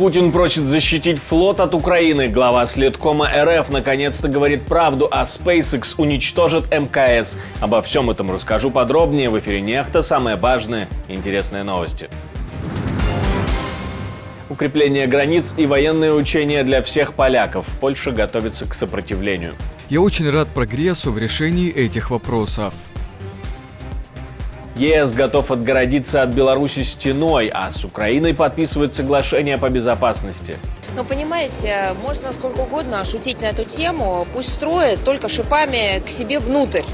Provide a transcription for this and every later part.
Путин просит защитить флот от Украины. Глава Следкома РФ наконец-то говорит правду, а SpaceX уничтожит МКС. Обо всем этом расскажу подробнее в эфире Нехта. Самые важные и интересные новости. Укрепление границ и военные учения для всех поляков. Польша готовится к сопротивлению. Я очень рад прогрессу в решении этих вопросов. ЕС готов отгородиться от Беларуси стеной, а с Украиной подписывает соглашение по безопасности. Ну, понимаете, можно сколько угодно шутить на эту тему, пусть строят только шипами к себе внутрь.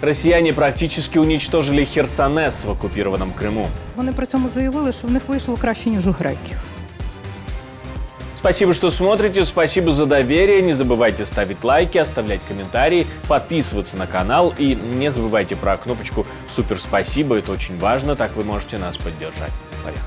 Росіяни практически уничтожили Херсонес в оккупированном Крыму. Вони при цьому заявили, що в них вийшло краще, ніж у греків. Спасибо, что смотрите, спасибо за доверие, не забывайте ставить лайки, оставлять комментарии, подписываться на канал и не забывайте про кнопочку «Супер спасибо», это очень важно, так вы можете нас поддержать. Поехали.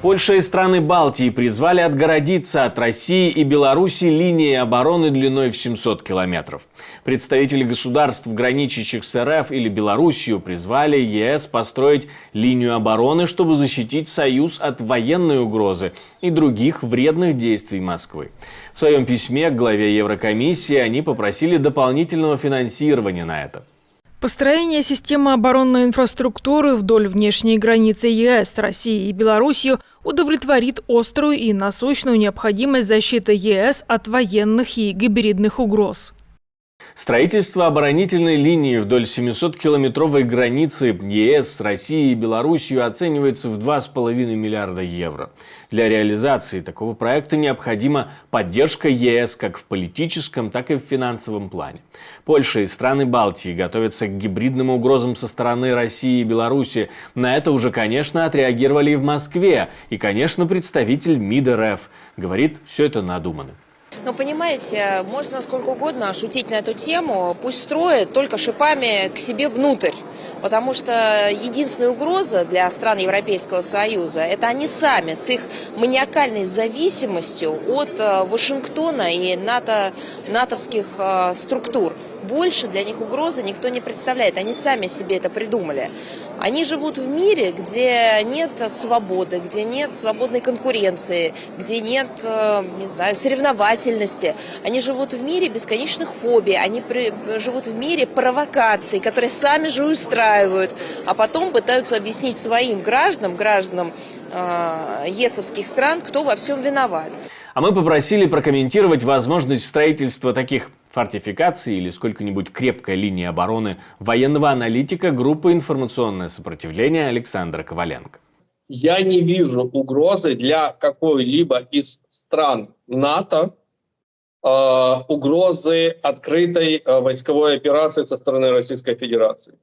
Польша и страны Балтии призвали отгородиться от России и Беларуси линией обороны длиной в 700 километров. Представители государств, граничащих с РФ или Белоруссию, призвали ЕС построить линию обороны, чтобы защитить Союз от военной угрозы и других вредных действий Москвы. В своем письме к главе Еврокомиссии они попросили дополнительного финансирования на это. Построение системы оборонной инфраструктуры вдоль внешней границы ЕС с Россией и Беларусью удовлетворит острую и насущную необходимость защиты ЕС от военных и гибридных угроз. Строительство оборонительной линии вдоль 700-километровой границы ЕС с Россией и Беларусью оценивается в 2,5 миллиарда евро. Для реализации такого проекта необходима поддержка ЕС как в политическом, так и в финансовом плане. Польша и страны Балтии готовятся к гибридным угрозам со стороны России и Беларуси. На это уже, конечно, отреагировали и в Москве. И, конечно, представитель МИД РФ говорит, все это надумано. Но понимаете, можно сколько угодно шутить на эту тему, пусть строят только шипами к себе внутрь. Потому что единственная угроза для стран Европейского Союза – это они сами с их маниакальной зависимостью от Вашингтона и натовских структур. Больше для них угрозы никто не представляет. Они сами себе это придумали. Они живут в мире, где нет свободы, где нет свободной конкуренции, где нет, не знаю, соревновательности. Они живут в мире бесконечных фобий, они живут в мире провокаций, которые сами же устраивают, а потом пытаются объяснить своим гражданам ЕСовских стран, кто во всем виноват. А мы попросили прокомментировать возможность строительства таких фортификаций или сколько-нибудь крепкой линии обороны военного аналитика группы «Информационное сопротивление» Александра Коваленко. Я не вижу угрозы для какой-либо из стран НАТО, угрозы открытой войсковой операции со стороны Российской Федерации.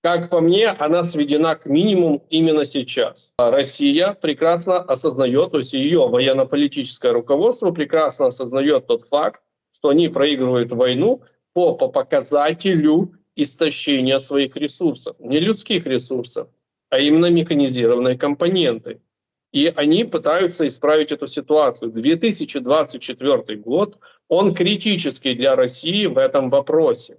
Как по мне, она сведена к минимуму именно сейчас. Россия прекрасно осознает, то есть ее военно-политическое руководство прекрасно осознает тот факт, что они проигрывают войну по показателю истощения своих ресурсов. Не людских ресурсов, а именно механизированной компоненты. И они пытаются исправить эту ситуацию. 2024 год, он критический для России в этом вопросе.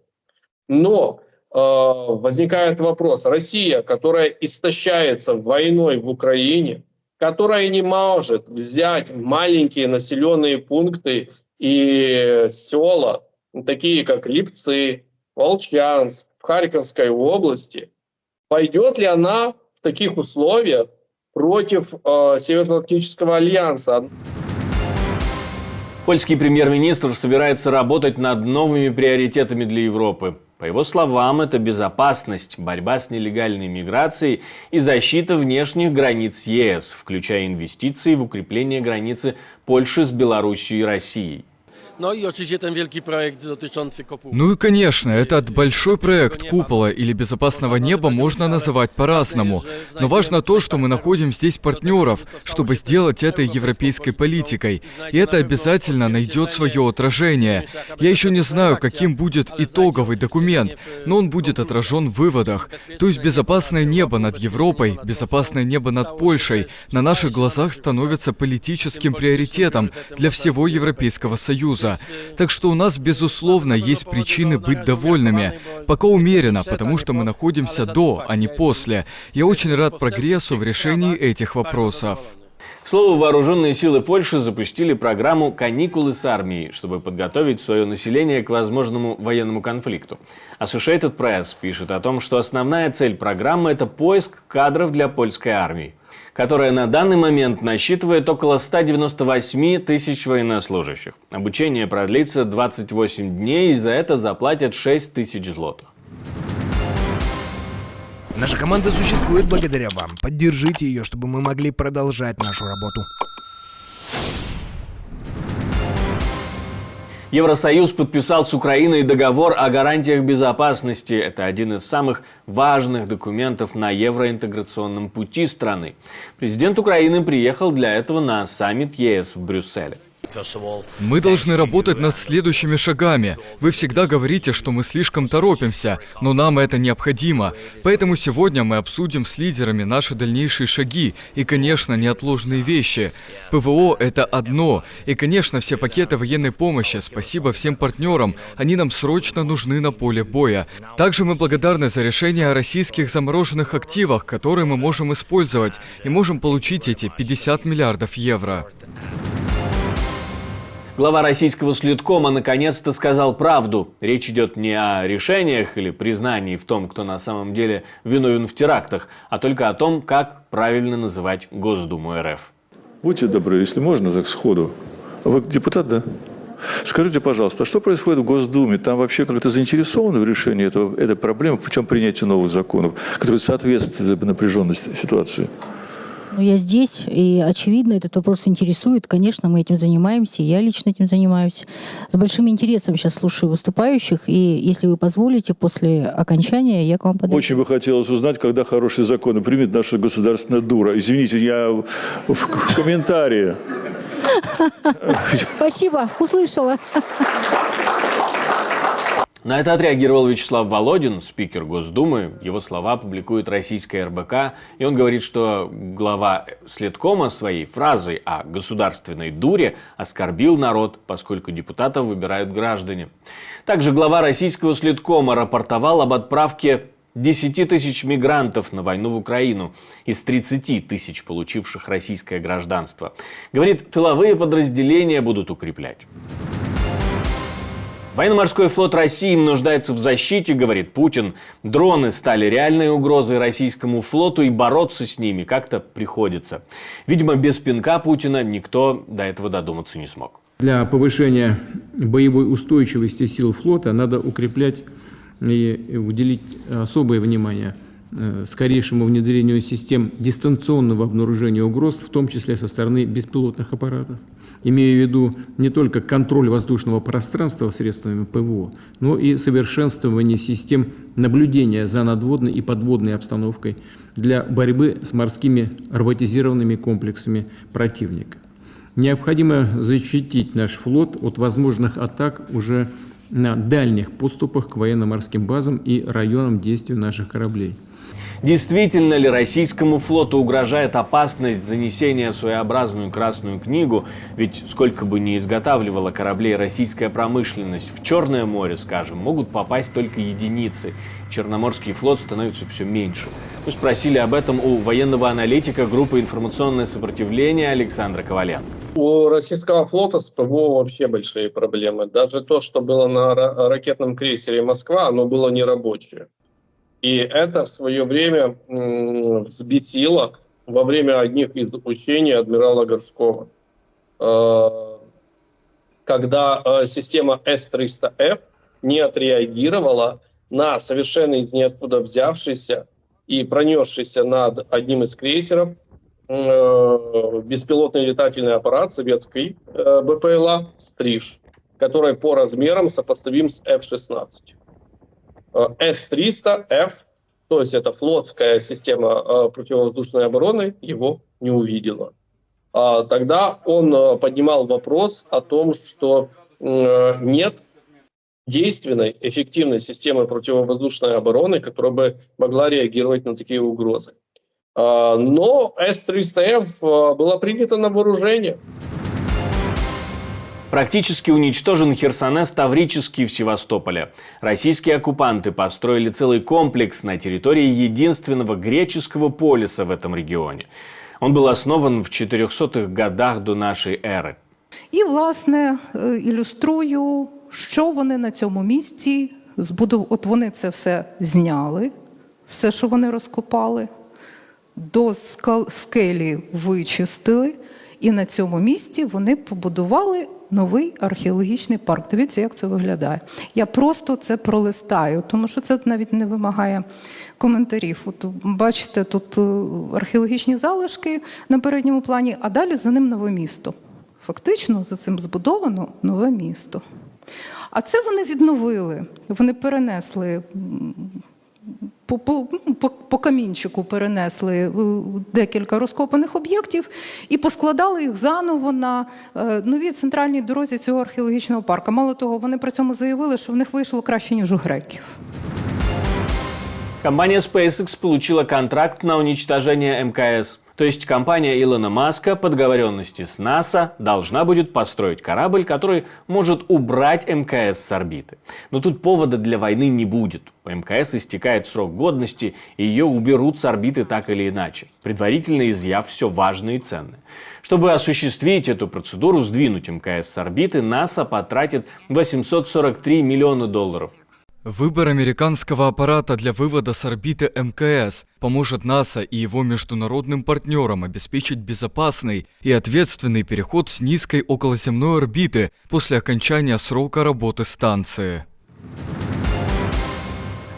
Но возникает вопрос. Россия, которая истощается войной в Украине, которая не может взять маленькие населенные пункты и села, такие как Липцы, Волчанск, в Харьковской области, пойдет ли она в таких условиях против Североатлантического альянса? Польский премьер-министр собирается работать над новыми приоритетами для Европы. По его словам, это безопасность, борьба с нелегальной миграцией и защита внешних границ ЕС, включая инвестиции в укрепление границы Польши с Белоруссией и Россией. Ну и конечно, этот большой проект купола или безопасного неба можно называть по-разному. Но важно то, что мы находим здесь партнеров, чтобы сделать это европейской политикой. И это обязательно найдет свое отражение. Я еще не знаю, каким будет итоговый документ, но он будет отражен в выводах. То есть безопасное небо над Европой, безопасное небо над Польшей на наших глазах становится политическим приоритетом для всего Европейского Союза. Союза. Так что у нас, безусловно, есть причины быть довольными. Пока умеренно, потому что мы находимся до, а не после. Я очень рад прогрессу в решении этих вопросов. К слову, вооруженные силы Польши запустили программу «Каникулы с армией», чтобы подготовить свое население к возможному военному конфликту. Associated Press пишет о том, что основная цель программы – это поиск кадров для польской армии, которая на данный момент насчитывает около 198 тысяч военнослужащих. Обучение продлится 28 дней, и за это заплатят 6 тысяч злотых. Наша команда существует благодаря вам. Поддержите ее, чтобы мы могли продолжать нашу работу. Евросоюз подписал с Украиной договор о гарантиях безопасности. Это один из самых важных документов на евроинтеграционном пути страны. Президент Украины приехал для этого на саммит ЕС в Брюсселе. Мы должны работать над следующими шагами. Вы всегда говорите, что мы слишком торопимся, но нам это необходимо. Поэтому сегодня мы обсудим с лидерами наши дальнейшие шаги и, конечно, неотложные вещи. ПВО – это одно. И, конечно, все пакеты военной помощи. Спасибо всем партнерам. Они нам срочно нужны на поле боя. Также мы благодарны за решение о российских замороженных активах, которые мы можем использовать, и можем получить эти 50 миллиардов евро. Глава российского Следкома наконец-то сказал правду. Речь идет не о решениях или признании в том, кто на самом деле виновен в терактах, а только о том, как правильно называть Госдуму РФ. Будьте добры, если можно, так сходу. Вы депутат, да? Скажите, пожалуйста, а что происходит в Госдуме? Там вообще как-то заинтересованы в решении этой проблемы, причем принятию новых законов, которые соответствуют напряженности ситуации? Я здесь, и, очевидно, этот вопрос интересует. Конечно, мы этим занимаемся, я лично этим занимаюсь. С большим интересом сейчас слушаю выступающих, и, если вы позволите, после окончания я к вам подойду. Очень бы хотелось узнать, когда хорошие законы примет наша Государственная Дура. Извините, я в комментарии. Спасибо, услышала. На это отреагировал Вячеслав Володин, спикер Госдумы. Его слова публикует российская РБК. И он говорит, что глава Следкома своей фразой о государственной дуре оскорбил народ, поскольку депутатов выбирают граждане. Также глава российского Следкома рапортовал об отправке 10 тысяч мигрантов на войну в Украину из 30 тысяч, получивших российское гражданство. Говорит, тыловые подразделения будут укреплять. Военно-морской флот России нуждается в защите, говорит Путин. Дроны стали реальной угрозой российскому флоту, и бороться с ними как-то приходится. Видимо, без пинка Путина никто до этого додуматься не смог. Для повышения боевой устойчивости сил флота надо укреплять и уделить особое внимание скорейшему внедрению систем дистанционного обнаружения угроз, в том числе со стороны беспилотных аппаратов. Имея в виду не только контроль воздушного пространства средствами ПВО, но и совершенствование систем наблюдения за надводной и подводной обстановкой для борьбы с морскими роботизированными комплексами противника. Необходимо защитить наш флот от возможных атак уже на дальних подступах к военно-морским базам и районам действия наших кораблей. Действительно ли российскому флоту угрожает опасность занесения в своеобразную Красную книгу? Ведь сколько бы ни изготавливала кораблей российская промышленность, в Черное море, скажем, могут попасть только единицы. Черноморский флот становится все меньше. Мы спросили об этом у военного аналитика группы «Информационное сопротивление» Александра Коваленко. У российского флота с ПВО вообще большие проблемы. Даже то, что было на ракетном крейсере «Москва», оно было нерабочее. И это в свое время взбесило во время одних из учений адмирала Горшкова. Когда система С-300Ф не отреагировала на совершенно из ниоткуда взявшийся и пронесшийся над одним из крейсеров беспилотный летательный аппарат советской БПЛА «Стриж», который по размерам сопоставим с F-16. С-300Ф, то есть это флотская система противовоздушной обороны, его не увидела. Тогда он поднимал вопрос о том, что нет действенной, эффективной системы противовоздушной обороны, которая бы могла реагировать на такие угрозы. Но С-300Ф была принята на вооружение. Практически уничтожен Херсонес, Таврический в Севастополе. Российские оккупанты построили целый комплекс на территории единственного греческого полиса в этом регионе. Он был основан в 400-х годах до нашої ери. І, власне, ілюструю, що вони на цьому місці збудували. От вони це все зняли, все, що вони розкопали, до скелі вичистили, і на цьому місці вони побудували новий археологічний парк. Дивіться, як це виглядає. Я просто це пролистаю, тому що це навіть не вимагає коментарів. От бачите, тут археологічні залишки на передньому плані, а далі за ним нове місто. Фактично за цим збудовано нове місто. А це вони відновили, вони перенесли, по камінчику перенесли декілька розкопаних об'єктів і поскладали їх заново на новій центральній дорозі цього археологічного парку. Мало того, вони при цьому заявили, що в них вийшло краще, ніж у греків. Компания SpaceX получила контракт на уничтожение МКС. То есть компания Илона Маска по договоренности с НАСА должна будет построить корабль, который может убрать МКС с орбиты. Но тут повода для войны не будет. У мкс истекает срок годности, и ее уберут с орбиты так или иначе, предварительно изъяв все важное и ценное. Чтобы осуществить эту процедуру, сдвинуть МКС с орбиты, НАСА потратит $843 миллиона. Выбор американского аппарата для вывода с орбиты МКС поможет НАСА и его международным партнерам обеспечить безопасный и ответственный переход с низкой околоземной орбиты после окончания срока работы станции.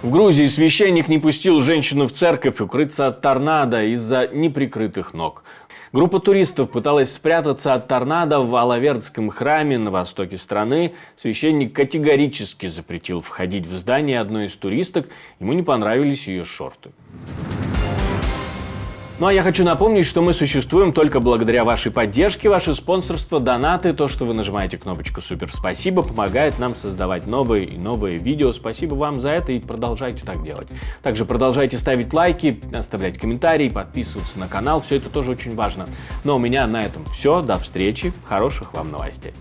В Грузии священник не пустил женщину в церковь укрыться от торнадо из-за неприкрытых ног. Группа туристов пыталась спрятаться от торнадо в Алавердском храме на востоке страны. Священник категорически запретил входить в здание одной из туристок. Ему не понравились ее шорты. Ну а я хочу напомнить, что мы существуем только благодаря вашей поддержке, ваше спонсорство, донаты, то, что вы нажимаете кнопочку «Супер спасибо», помогает нам создавать новые и новые видео. Спасибо вам за это и продолжайте так делать. Также продолжайте ставить лайки, оставлять комментарии, подписываться на канал, все это тоже очень важно. Ну а у меня на этом все, до встречи, хороших вам новостей.